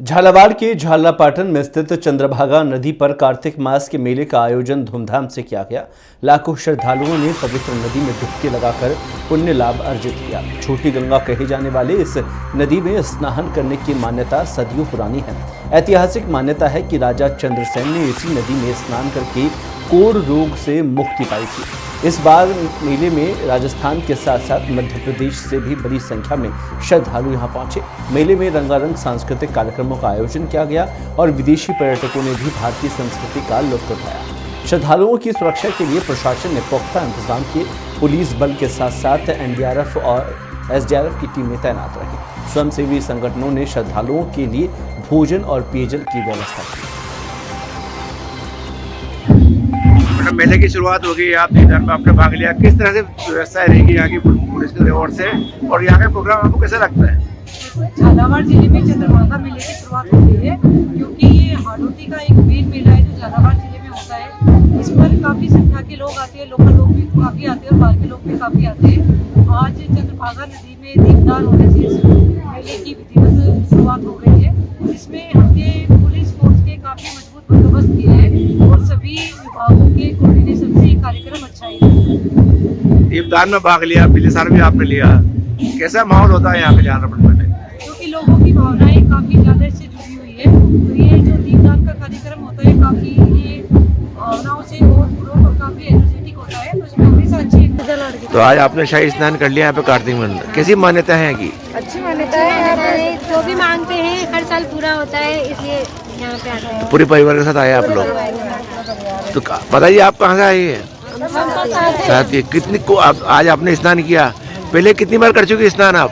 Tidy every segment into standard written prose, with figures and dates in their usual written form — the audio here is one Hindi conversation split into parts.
झालावाड़ के झालरापाटन में स्थित चंद्रभागा नदी पर कार्तिक मास के मेले का आयोजन धूमधाम से किया गया। लाखों श्रद्धालुओं ने पवित्र नदी में डुबकी लगाकर पुण्य लाभ अर्जित किया। छोटी गंगा कहे जाने वाले इस नदी में स्नान करने की मान्यता सदियों पुरानी है। ऐतिहासिक मान्यता है कि राजा चंद्रसेन ने इसी नदी में स्नान करके कोढ़ रोग से मुक्ति पाई थी। इस बार मेले में राजस्थान के साथ साथ मध्य प्रदेश से भी बड़ी संख्या में श्रद्धालु यहां पहुंचे। मेले में रंगारंग सांस्कृतिक कार्यक्रमों का आयोजन किया गया और विदेशी पर्यटकों ने भी भारतीय संस्कृति का लुत्फ उठाया। श्रद्धालुओं की सुरक्षा के लिए प्रशासन ने पुख्ता इंतजाम किए। पुलिस बल के साथ साथ एनडीआरएफ और एसडीआरएफ की टीमें तैनात रही। स्वयंसेवी संगठनों ने श्रद्धालुओं के लिए भोजन और पेयजल की व्यवस्था की। मेले की शुरुआत हो गई, आप इधर में आपने भाग लिया, किस तरह से व्यवस्था रहेगी यहाँ की पुलिस की ओर से और यहाँ का प्रोग्राम आपको कैसा लगता है? झालावाड़ जिले में चंद्रभागा मेले की शुरुआत हो गई है, क्योंकि ये हाड़ौती का एक मेन मेला है जो झालावाड़ जिले में होता है। इस पर काफी संख्या के लोग आते हैं, लोकल लोग भी काफी आते हैं और बाहर के लोग भी काफी आते हैं। आज चंद्रभागा नदी में दीपदान होने से इस मेले की विधिवत शुरुआत हो गई है। इसमें हमने पुलिस फोर्स के काफी मजबूत बंदोबस्त किए हैं और सभी विभागों के कोऑर्डिनेशन से कार्यक्रम अच्छा है। दीपदान में भाग लिया, पिछले साल भी आपने लिया, कैसा माहौल होता है यहाँ पे झालावाड़ में? क्योंकि लोगों की भावनाएं काफी ज्यादा इससे जुड़ी हुई है, तो ये जो दीपदान का कार्यक्रम होता है काफी ये भावनाओं से ओतप्रोत और काफी एनर्जेटिक होता है, तो इसमें हमेशा अच्छी नजर। तो आज आपने शाही स्नान कर लिया यहाँ पे कार्तिक मंडल, कैसी मान्यता है की? अच्छी मान्यता है। यहाँ पे जो भी मांगते हैं हर साल पूरा होता है, इसलिए यहाँ पे आते हैं। पूरे परिवार के साथ आए आप लोग? तो बताइए आप कहाँ से आए हैं? साथ ही कितनी को आज आपने स्नान किया, पहले कितनी बार कर चुके स्नान आप?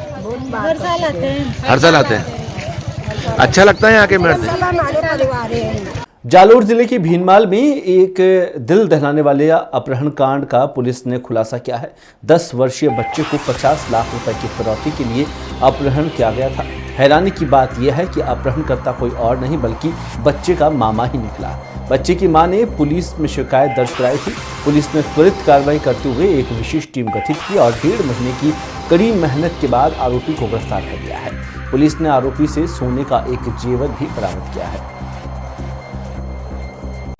हर साल आते हैं। हर साल आते हैं। अच्छा लगता है यहाँ के मेले? जालोर जिले के भीनमाल में एक दिल दहलाने वाले अपहरण कांड का पुलिस ने खुलासा किया है। 10 वर्षीय बच्चे को 50 लाख रुपए की फिरौती के लिए अपहरण किया गया था। हैरानी की बात यह है कि अपहरणकर्ता कोई और नहीं बल्कि बच्चे का मामा ही निकला। बच्चे की मां ने पुलिस में शिकायत दर्ज कराई थी। पुलिस ने त्वरित कार्रवाई करते हुए एक विशेष टीम गठित की और 1.5 महीने की कड़ी मेहनत के बाद आरोपी को गिरफ्तार कर लिया है। पुलिस ने आरोपी से सोने का एक जेवर भी बरामद किया है।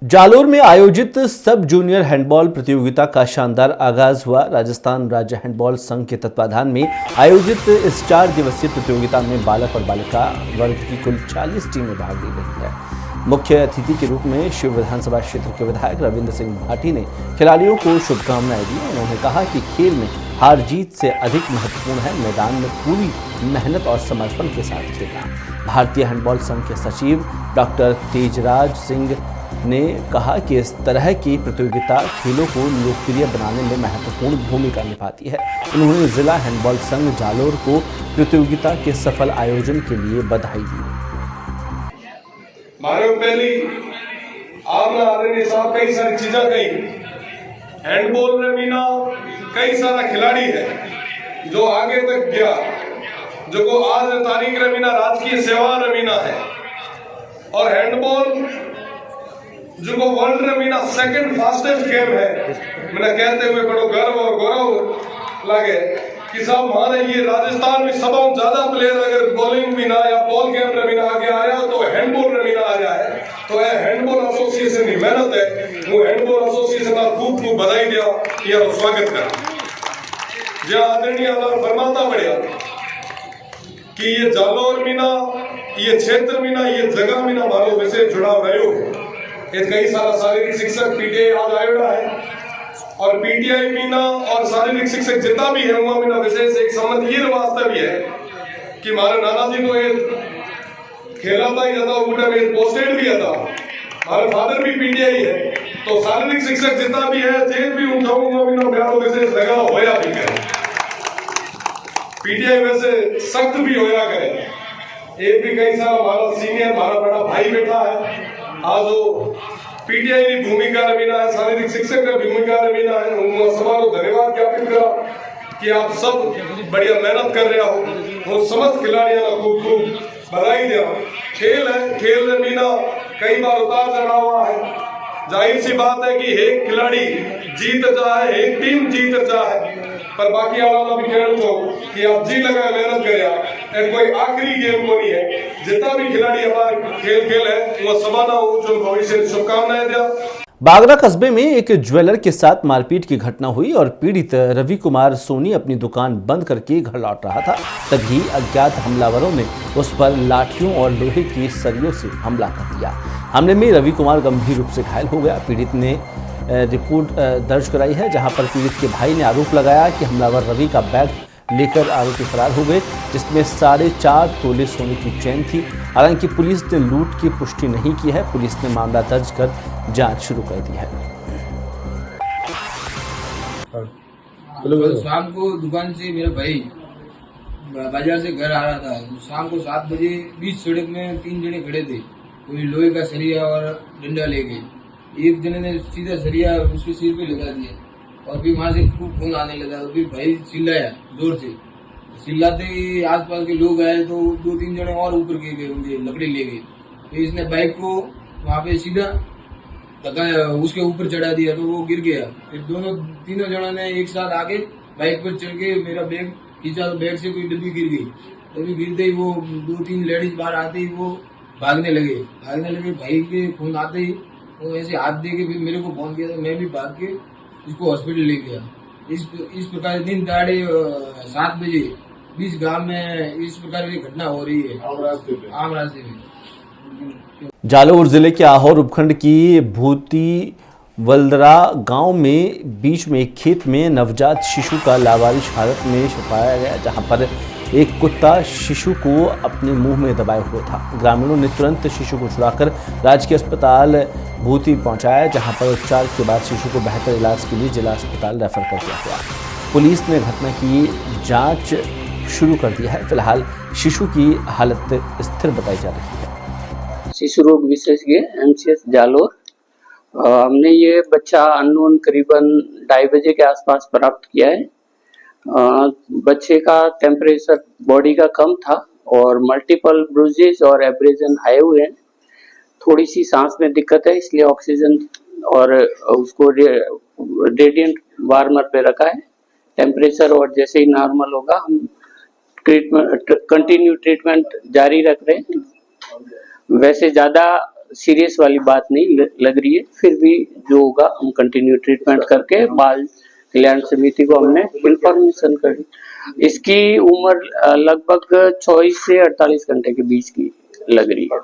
जालोर में आयोजित सब जूनियर हैंडबॉल प्रतियोगिता का शानदार आगाज हुआ। राजस्थान राज्य हैंडबॉल संघ के तत्वाधान में आयोजित इस 4 दिवसीय प्रतियोगिता में बालक और बालिका वर्ग की कुल 40 टीमें भाग ले रही है। मुख्य अतिथि के रूप में शिव विधानसभा क्षेत्र के विधायक रविंद्र सिंह भाटी ने खिलाड़ियों को शुभकामनाएं दी। उन्होंने कहा कि खेल में हार जीत से अधिक महत्वपूर्ण है मैदान में पूरी मेहनत और समर्पण के साथ खेलना। भारतीय हैंडबॉल संघ के सचिव डॉक्टर तेजराज सिंह ने कहा कि इस तरह की प्रतियोगिता खेलों को लोकप्रिय बनाने में महत्वपूर्ण भूमिका निभाती है। उन्होंने जिला हैंडबॉल संघ जालोर को प्रतियोगिता के सफल आयोजन के लिए बधाई दी। मारे पहली आपने आदरणीय साहब कई सारी चीजें कही। हैंडबॉल में मीना कई सारा खिलाड़ी है जो आगे तक गया, जो को आज तारीख रमीना राजकीय सेवा रमीना है और हैंडबॉल जो को वर्ल्ड रमीना सेकंड फास्टेस्ट गेम है। मैंने कहते हुए बड़ो गर्व और गौरव लगे कि साहब हमारे ये राजस्थान में सब ज्यादा प्लेयर अगर बॉलिंग भी ना या बॉल गेम रमीना आगे आया तो हैंडबॉल रमीना आ जाए। तो यह हैंडबॉल एसोसिएशन की मेहनत है। वो हैंडबॉल एसोसिएशन का खूब खूब बधाई दिया, यह स्वागत कर जो आदरणीय फरमाता बढ़िया कि ये जालोर मीना, ये क्षेत्र मीना, ये जगह मीना मारो विशेष जुड़ाव रहो। कई सारा शारीरिक शिक्षक पीटीआई आज आयोडा है और पीटीआई मीना और शारीरिक शिक्षक जितना भी है वहां मीना विशेष एक संबंध ये वास्तव भी है कि हमारे नाना जी तो ये खेला था ही था, उल्टा में पोस्टेड भी था। हमारे फादर भी पीटीआई है, तो शारीरिक शिक्षक जितना भी है जेल भी उठाऊंगा मीना मेरा विशेष लगा होया भी करे। पीटीआई वैसे सख्त भी होया करे। एक भी कई सारा हमारा सीनियर हमारा बड़ा भाई बैठा है। आज वो पीटीआई की भूमिका रमीना है, शारीरिक शिक्षक का भूमिका रमीना है। उनको समारोह धन्यवाद ज्ञापित करा कि आप सब बढ़िया मेहनत कर रहे हो। वो समस्त खिलाड़ियों का खूब खूब बधाई दिया। खेल है, खेल रमीना कई बार उतार चढ़ा हुआ है। जाहिर सी बात है कि एक खिलाड़ी जीत जाए, एक टीम जीत जाए, पर बाकी वाला भी कहना तो कि आप जी लगा मेहनत करे, कोई आखिरी गेम को नहीं है। जितना भी खिलाड़ी हमारा खेल है वो सबाना उज्जवल भविष्य शुभकामनाएं दिया। बागरा कस्बे में एक ज्वेलर के साथ मारपीट की घटना हुई और पीड़ित रवि कुमार सोनी अपनी दुकान बंद करके घर लौट रहा था। तभी अज्ञात हमलावरों ने उस पर लाठियों और लोहे की सरियों से हमला कर दिया। हमले में रवि कुमार गंभीर रूप से घायल हो गया। पीड़ित ने रिपोर्ट दर्ज कराई है, जहां पर पीड़ित के भाई ने आरोप लगाया कि हमलावर रवि का बैग लेकर आरोपी फरार हो गए, जिसमें 4.5 तोले सोने की चेन थी। हालांकि पुलिस ने लूट की पुष्टि नहीं की है। पुलिस ने मामला दर्ज कर जांच शुरू कर दी है। कल शाम को दुकान से मेरा भाई बाजार से घर आ रहा था। शाम को 7 बजे बीच सड़क में 3 जने खड़े थे। कोई लोहे का सरिया और डंडा ले गए। एक जने ने सीधा सरिया उसके सिर पे लगा दिया और फिर वहां से खूब खून आने लगा। फिर भाई चिल्लाया जोर से। चिल्लाते ही आसपास के लोग आए तो 2-3 जने और ऊपर गिर गए, उनके लकड़ी ले गए। तो इसने बाइक को वहां पे सीधा उसके ऊपर चढ़ा दिया तो वो गिर गया। फिर तीनों जनों ने एक साथ आके बाइक पर चढ़ के मेरा बैग खींचा तो बैग से कोई डब्बी गिर गई। डब्बी गिरते ही वो 2-3 लेडीज बाहर आते ही वो भागने लगे। भाई के खून आते ही वो ऐसे हाथ दे के फिर मेरे को फोन किया तो मैं भी भाग के इसको हॉस्पिटल ले गया। इस प्रकार दिन दहाड़े 7 बजे बीच गांव में इस प्रकार की घटना हो रही है आम रास्ते में। जालौर जिले के आहोर उपखंड की भूती वल्दरा गांव में बीच में एक खेत में नवजात शिशु का लावारिश हालत में छुपाया गया, जहां पर एक कुत्ता शिशु को अपने मुंह में दबाए हुए था। ग्रामीणों ने तुरंत शिशु को छुड़ाकर राजकीय अस्पताल भूती पहुंचाया, जहां पर उपचार के बाद शिशु को बेहतर इलाज के लिए जिला अस्पताल रेफर कर दिया गया। पुलिस ने घटना की जांच शुरू कर दिया है। फिलहाल शिशु की हालत स्थिर बताई जा रही है। शिशु रोग विशेषज्ञ MCH जालोर। हमने ये बच्चा अननोन करीबन 2:30 बजे के आसपास प्राप्त किया है। बच्चे का टेम्परेचर बॉडी का कम था और मल्टीपल ब्रूजेस और एब्रेजन आए हुए हैं। थोड़ी सी सांस में दिक्कत है, इसलिए ऑक्सीजन और उसको रेडिएंट वार्मर पे रखा है। टेम्परेचर और जैसे ही नॉर्मल होगा हम कंटिन्यू ट्रीटमेंट जारी रख रहे हैं। वैसे ज़्यादा सीरियस वाली बात नहीं लग रही है, फिर भी जो होगा हम कंटिन्यू ट्रीटमेंट करके बाल कल्याण समिति को हमने इंफॉर्मेशन कर दी। इसकी उम्र लगभग 24 से 48 घंटे के बीच की लग रही है।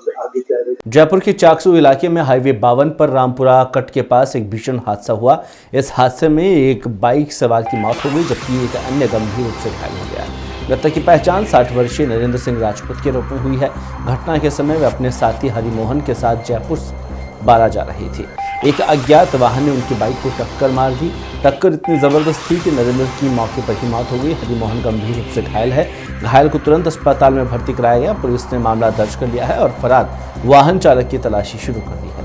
जयपुर के चाकसू इलाके में हाईवे 52 पर रामपुरा कट के पास एक भीषण हादसा हुआ। इस हादसे में एक बाइक सवार की मौत हो गई, जबकि एक अन्य गंभीर रूप से घायल हो गया। मृतक की पहचान 60 वर्षीय नरेंद्र सिंह राजपूत के रूप में हुई है। घटना के समय वे अपने साथी हरिमोहन के साथ जयपुर बारा जा रहे थे। एक अज्ञात वाहन ने उनकी बाइक को टक्कर मार दी। टक्कर इतनी जबरदस्त थी कि नरेंद्र की मौके पर ही मौत हो गई। हरिमोहन गंभीर रूप से घायल है। घायल को तुरंत अस्पताल में भर्ती कराया गया। पुलिस ने मामला दर्ज कर लिया है और फरार वाहन चालक की तलाशी शुरू कर दी है।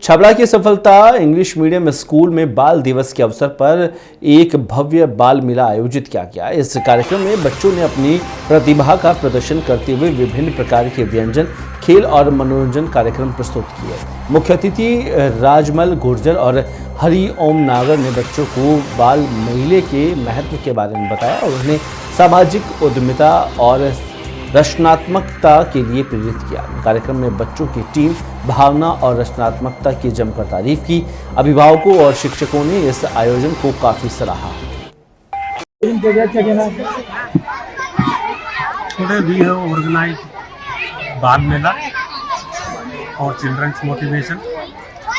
छबड़ा की सफलता इंग्लिश मीडियम स्कूल में बाल दिवस के अवसर पर एक भव्य बाल मेला आयोजित किया गया। इस कार्यक्रम में बच्चों ने अपनी प्रतिभा का प्रदर्शन करते हुए विभिन्न प्रकार के व्यंजन, खेल और मनोरंजन कार्यक्रम प्रस्तुत किए। मुख्य अतिथि राजमल गुर्जर और हरि ओम नागर ने बच्चों को बाल मेले के महत्व के बारे में बताया और उन्हें सामाजिक उद्यमिता और रचनात्मकता के लिए प्रेरित किया। कार्यक्रम में बच्चों की टीम भावना और रचनात्मकता की जमकर तारीफ की। अभिभावकों और शिक्षकों ने इस आयोजन को काफी सराहा। Today we have organized बाल मेला और चिल्ड्रंस मोटिवेशन।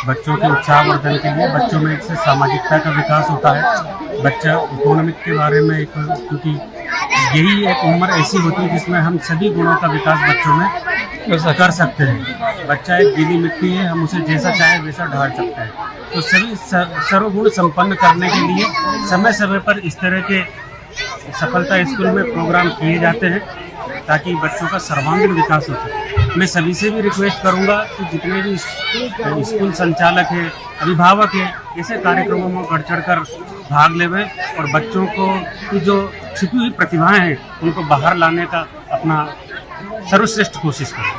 बच्चों के उत्साहवर्धन के लिए बच्चों में इससे सामाजिकता का विकास होता है। बच्चा इकोनॉमिक के बारे में क्योंकि यही एक उम्र ऐसी होती है जिसमें हम सभी गुणों का विकास बच्चों में कर सकते हैं। बच्चा एक गीली मिट्टी है, हम उसे जैसा चाहे वैसा ढाल सकते हैं। तो सभी सर्वगुण संपन्न करने के लिए समय समय पर इस तरह के सफलता स्कूल में प्रोग्राम किए जाते हैं ताकि बच्चों का सर्वांगीण विकास हो सके। मैं सभी से भी रिक्वेस्ट करूंगा कि जितने भी स्कूल संचालक हैं, अभिभावक हैं, ऐसे कार्यक्रमों में बढ़ चढ़ कर भाग लेवें और बच्चों को की जो छिपी हुई प्रतिभाएं हैं उनको बाहर लाने का अपना सर्वश्रेष्ठ कोशिश करें।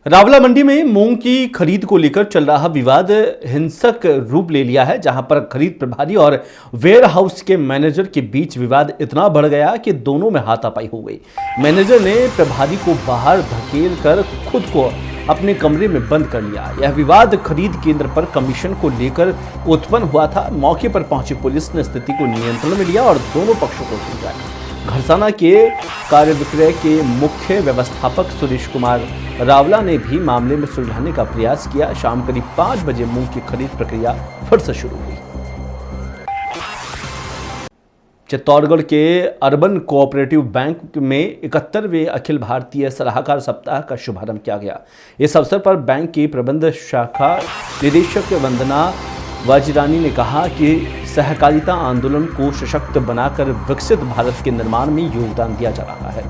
रावला मंडी में मूंग की खरीद को लेकर चल रहा विवाद हिंसक रूप ले लिया है, जहां पर खरीद प्रभारी और वेयर हाउस के मैनेजर के बीच विवाद इतना बढ़ गया कि दोनों में हाथापाई हो गई। मैनेजर ने प्रभारी को बाहर धकेल कर खुद को अपने कमरे में बंद कर लिया। यह विवाद खरीद केंद्र पर कमीशन को लेकर उत्पन्न हुआ था। मौके पर पहुंची पुलिस ने स्थिति को नियंत्रण में लिया और दोनों पक्षों को समझाया। घरसाना के कार्य विक्रय के मुख्य व्यवस्थापक सुरेश कुमार रावला ने भी मामले में सुलझाने का प्रयास किया। शाम करीब 5 बजे मूंग की खरीद प्रक्रिया फिर से शुरू हुई। चित्तौड़गढ़ के अर्बन कोऑपरेटिव बैंक में 71वें अखिल भारतीय सलाहकार सप्ताह का शुभारंभ किया गया। इस अवसर पर बैंक की प्रबंध शाखा निदेशक वंदना वाजिरानी ने कहा कि सहकारिता आंदोलन को सशक्त बनाकर विकसित भारत के निर्माण में योगदान दिया जा रहा है।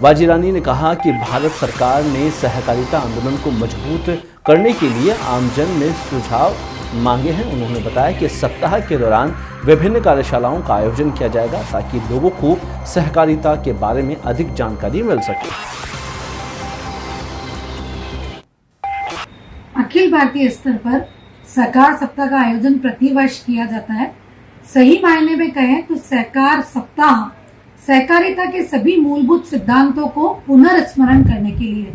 वाजिरानी ने कहा कि भारत सरकार ने सहकारिता आंदोलन को मजबूत करने के लिए आमजन में सुझाव मांगे हैं। उन्होंने बताया कि सप्ताह के दौरान विभिन्न कार्यशालाओं का आयोजन किया जाएगा ताकि लोगों को सहकारिता के बारे में अधिक जानकारी मिल सके। अखिल भारतीय स्तर पर सहकार सप्ताह का आयोजन प्रतिवर्ष किया जाता है। सही मायने में कहें तो सहकार सप्ताह सहकारिता के सभी मूलभूत सिद्धांतों को पुनर्स्मरण करने के लिए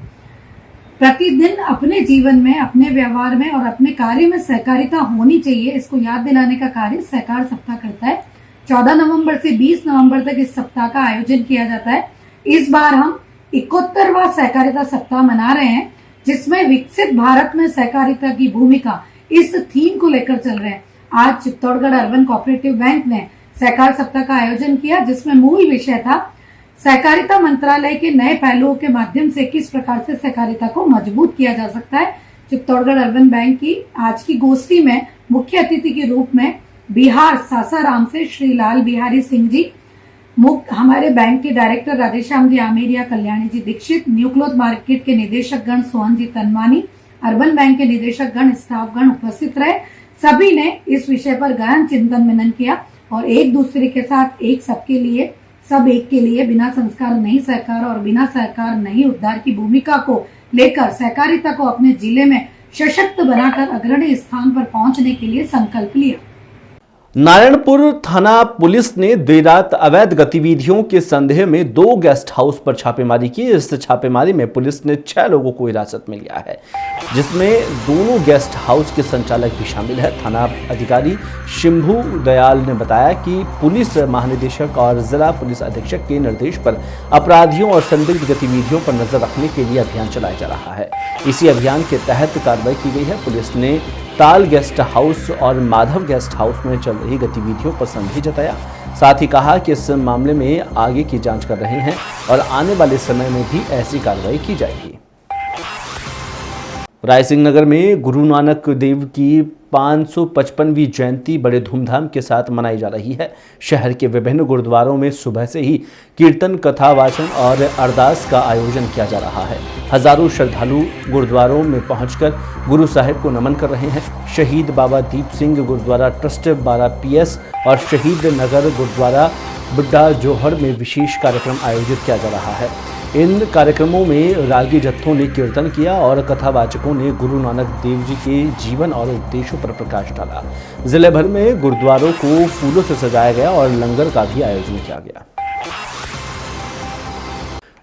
प्रतिदिन अपने जीवन में, अपने व्यवहार में और अपने कार्य में सहकारिता होनी चाहिए, इसको याद दिलाने का कार्य सहकार सप्ताह करता है। 14 नवंबर से 20 नवंबर तक इस सप्ताह का आयोजन किया जाता है। इस बार हम 71वां सहकारिता सप्ताह मना रहे हैं, जिसमें विकसित भारत में सहकारिता की भूमिका इस थीम को लेकर चल रहे हैं। आज चित्तौड़गढ़ अर्बन कोऑपरेटिव बैंक ने सहकार सप्ताह का आयोजन किया, जिसमें मूल विषय था सहकारिता मंत्रालय के नए पहलुओं के माध्यम से किस प्रकार से सहकारिता को मजबूत किया जा सकता है। चित्तौड़गढ़ अर्बन बैंक की आज की गोष्ठी में मुख्य अतिथि के रूप में बिहार सासाराम से श्री लाल बिहारी सिंह जी, हमारे बैंक के डायरेक्टर राधेश्याम जी आमेरिया, Kalyani ji Dixit, new cloth market के निदेशक गण सोहन जी तनवानी, अर्बन बैंक के निदेशक गण, स्टाफ गण उपस्थित रहे। सभी ने इस विषय पर गहन चिंतन मनन किया और एक दूसरे के साथ एक सबके लिए, सब एक के लिए, बिना संस्कार नहीं सहकार और बिना सहकार नहीं उद्धार की भूमिका को लेकर सहकारिता को अपने जिले में सशक्त बनाकर अग्रणी स्थान पर पहुंचने के लिए संकल्प लिया। नारायणपुर थाना पुलिस ने देर रात अवैध गतिविधियों के संदेह में 2 गेस्ट हाउस पर छापेमारी की। इस छापेमारी में पुलिस ने 6 लोगों को हिरासत में लिया है, जिसमें दोनों गेस्ट हाउस के संचालक भी शामिल है। थाना अधिकारी शिंभू दयाल ने बताया कि पुलिस महानिदेशक और जिला पुलिस अधीक्षक के निर्देश पर अपराधियों और संदिग्ध गतिविधियों पर नजर रखने के लिए अभियान चलाया जा रहा है। इसी अभियान के तहत कार्रवाई की गई है। पुलिस ने ताल गेस्ट हाउस और माधव गेस्ट हाउस में चल रही गतिविधियों पर संदेह जताया। साथ ही कहा कि इस मामले में आगे की जांच कर रहे हैं और आने वाले समय में भी ऐसी कार्रवाई की जाएगी। रायसिंह नगर में गुरु नानक देव की 555वीं जयंती बड़े धूमधाम के साथ मनाई जा रही है। शहर के विभिन्न गुरुद्वारों में सुबह से ही कीर्तन, कथा वाचन और अरदास का आयोजन किया जा रहा है। हजारों श्रद्धालु गुरुद्वारों में पहुंचकर गुरु साहिब को नमन कर रहे हैं। शहीद बाबा दीप सिंह गुरुद्वारा ट्रस्ट 12 PS और शहीद नगर गुरुद्वारा बुड्ढा जोहड़ में विशेष कार्यक्रम आयोजित किया जा रहा है। इन कार्यक्रमों में रागी जत्थों ने कीर्तन किया और कथावाचकों ने गुरु नानक देव जी के जीवन और उपदेशों पर प्रकाश डाला। जिले भर में गुरुद्वारों को फूलों से सजाया गया और लंगर का भी आयोजन किया गया।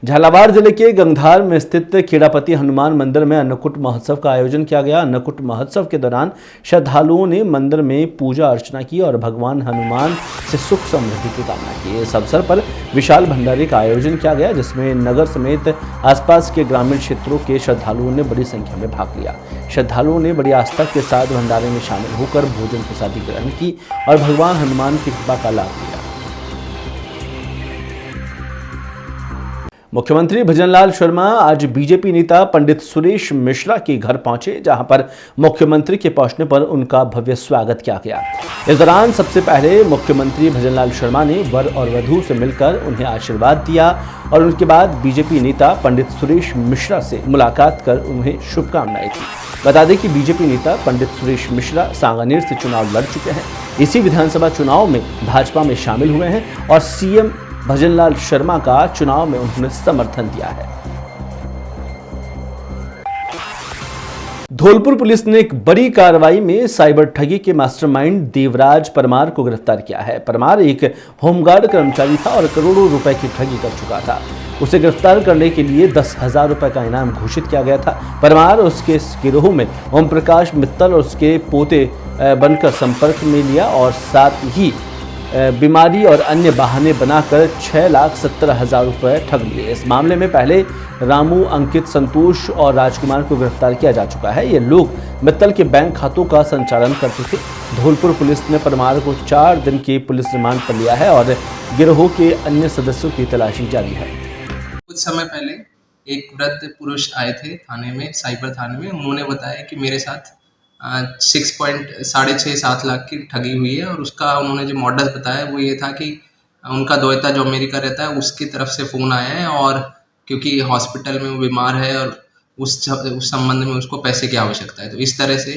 झालावाड़ जिले के गंगधार में स्थित खेड़ापति हनुमान मंदिर में अन्नकूट महोत्सव का आयोजन किया गया। अन्नकूट महोत्सव के दौरान श्रद्धालुओं ने मंदिर में पूजा अर्चना की और भगवान हनुमान से सुख समृद्धि की कामना की। इस अवसर पर विशाल भंडारे का आयोजन किया गया, जिसमें नगर समेत आसपास के ग्रामीण क्षेत्रों के श्रद्धालुओं ने बड़ी संख्या में भाग लिया। श्रद्धालुओं ने बड़ी आस्था के साथ भंडारे में शामिल होकर भोजन प्रसादी ग्रहण की और भगवान हनुमान की कृपा का लाभ लिया। मुख्यमंत्री भजनलाल शर्मा आज बीजेपी नेता पंडित सुरेश मिश्रा के घर पहुंचे, जहां पर मुख्यमंत्री के पहुंचने पर उनका भव्य स्वागत किया गया। इस दौरान सबसे पहले मुख्यमंत्री भजनलाल शर्मा ने वर और वधू से मिलकर उन्हें आशीर्वाद दिया और उनके बाद बीजेपी नेता पंडित सुरेश मिश्रा से मुलाकात कर उन्हें शुभकामनाएं दी। बता दें कि बीजेपी नेता पंडित सुरेश मिश्रा सांगानेर से चुनाव लड़ चुके हैं। इसी विधानसभा चुनाव में भाजपा में शामिल हुए हैं और सीएम भजनलाल शर्मा का चुनाव में उन्होंने समर्थन दिया है। धौलपुर पुलिस ने एक बड़ी कार्रवाई में साइबर ठगी के मास्टरमाइंड देवराज परमार को गिरफ्तार किया है। परमार एक होमगार्ड कर्मचारी था और करोड़ों रुपए की ठगी कर चुका था। उसे गिरफ्तार करने के लिए 10,000 रुपए का इनाम घोषित किया गया था। परमार उसके गिरोह में ओम प्रकाश मित्तल और उसके पोते बनकर संपर्क में लिया और साथ ही बीमारी और अन्य बहाने बनाकर 6,70,000 रुपए ठग लिए। इस मामले में पहले रामू, अंकित, संतोष और राजकुमार को गिरफ्तार किया जा चुका है। ये लोग मित्तल के बैंक खातों का संचालन करते थे। धौलपुर पुलिस ने परमार को 4 दिन के पुलिस रिमांड पर लिया है और गिरोह के अन्य सदस्यों की तलाशी जारी है। कुछ समय पहले एक वृद्ध पुरुष आए थे थाने में, साइबर थाने में। उन्होंने बताया कि मेरे साथ 6.7 लाख की ठगी हुई है और उसका उन्होंने जो मॉडल बताया वो ये था कि उनका दोहता जो अमेरिका रहता है उसकी तरफ से फ़ोन आया है और क्योंकि हॉस्पिटल में वो बीमार है और उस संबंध में उसको पैसे की आवश्यकता है। तो इस तरह से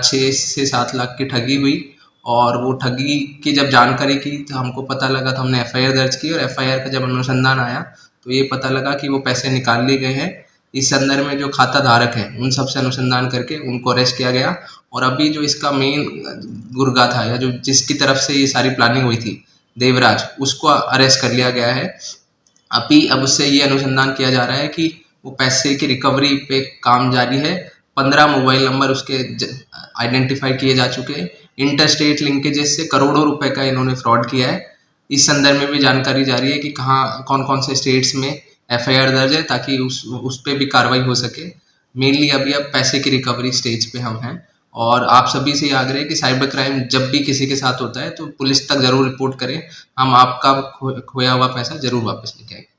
6 से 7 लाख की ठगी हुई और वो ठगी की जब जानकारी की तो हमको पता लगा, तो हमने FIR दर्ज की और FIR का जब अनुसंधान आया तो ये पता लगा कि वो पैसे निकाल लिए गए हैं। इस संदर्भ में जो खाता धारक हैं उन सब से अनुसंधान करके उनको अरेस्ट किया गया और अभी जो इसका मेन गुर्गा था या जो जिसकी तरफ से ये सारी प्लानिंग हुई थी, देवराज, उसको अरेस्ट कर लिया गया है। अब उससे ये अनुसंधान किया जा रहा है कि वो पैसे की रिकवरी पे काम जारी है। 15 मोबाइल नंबर उसके आइडेंटिफाई किए जा चुके हैं। इंटरस्टेट लिंकेजेस से करोड़ों रुपए का इन्होंने फ्रॉड किया है। इस संदर्भ में भी जानकारी जारी है कि कहाँ कौन कौन से स्टेट्स में FIR दर्ज है ताकि उस पे भी कार्रवाई हो सके। मेनली अभी अब पैसे की रिकवरी स्टेज पे हम हैं और आप सभी से आग्रह है कि साइबर क्राइम जब भी किसी के साथ होता है तो पुलिस तक ज़रूर रिपोर्ट करें। हम आपका खोया हुआ पैसा ज़रूर वापस लेके आएंगे।